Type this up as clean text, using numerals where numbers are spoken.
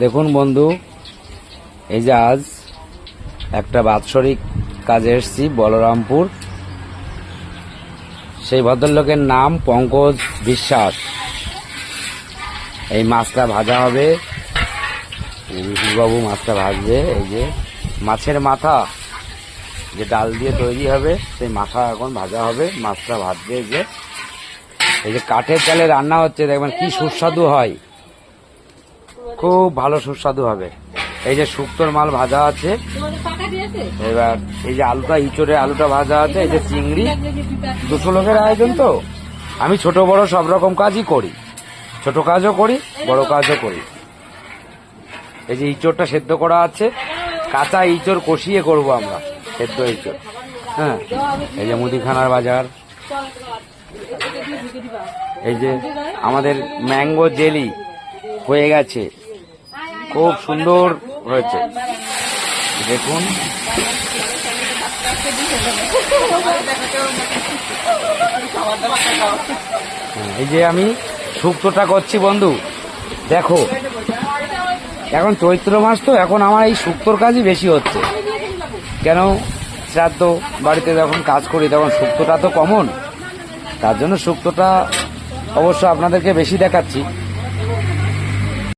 দেখুন বন্ধু, এই যে আজ একটা বাৎসরিক কাজে এসেছি বলরামপুর। সেই ভদ্রলোকের নাম পঙ্কজ বিশ্বাস। এই মাছটা ভাজা হবে, বিপুলবাবু মাছটা ভাজবে। এই যে মাছের মাথা যে ডাল দিয়ে তৈরি হবে, সেই মাথা এখন ভাজা হবে, মাছটা ভাজবে। এই যে কাঠের চালে রান্না হচ্ছে, দেখবেন কি সুস্বাদু হয়, খুব ভালো সুস্বাদু হবে। এই যে শুক্তোর মাল ভাজা আছে, এবার এই যে আলুটা, ইঁচড়ের আলুটা ভাজা আছে। এই যে চিংড়ি, 200 লোকের আয়োজন তো, আমি ছোট বড় সব রকম কাজই করি, ছোট কাজও করি, বড় কাজও করি। এই যে ইঁচড়টা সেদ্ধ করা আছে, কাঁচা ইঁচড় কষিয়ে করব আমরা, সেদ্ধ ইঁচড়। হ্যাঁ, এই যে মুদিখানার বাজার। এই যে আমাদের ম্যাঙ্গো জেলি হয়ে গেছে, খুব সুন্দর হয়েছে, দেখুন। এই যে আমি শুক্তোটা করছি বন্ধু, দেখো। এখন চৈত্র মাস তো, এখন আমার এই শুক্তোর কাজই বেশি হচ্ছে। কেন, শ্রাদ্ধ বাড়িতে যখন কাজ করি তখন শুক্তোটা তো কমন, তার জন্য শুক্তোটা অবশ্য আপনাদেরকে বেশি দেখাচ্ছি।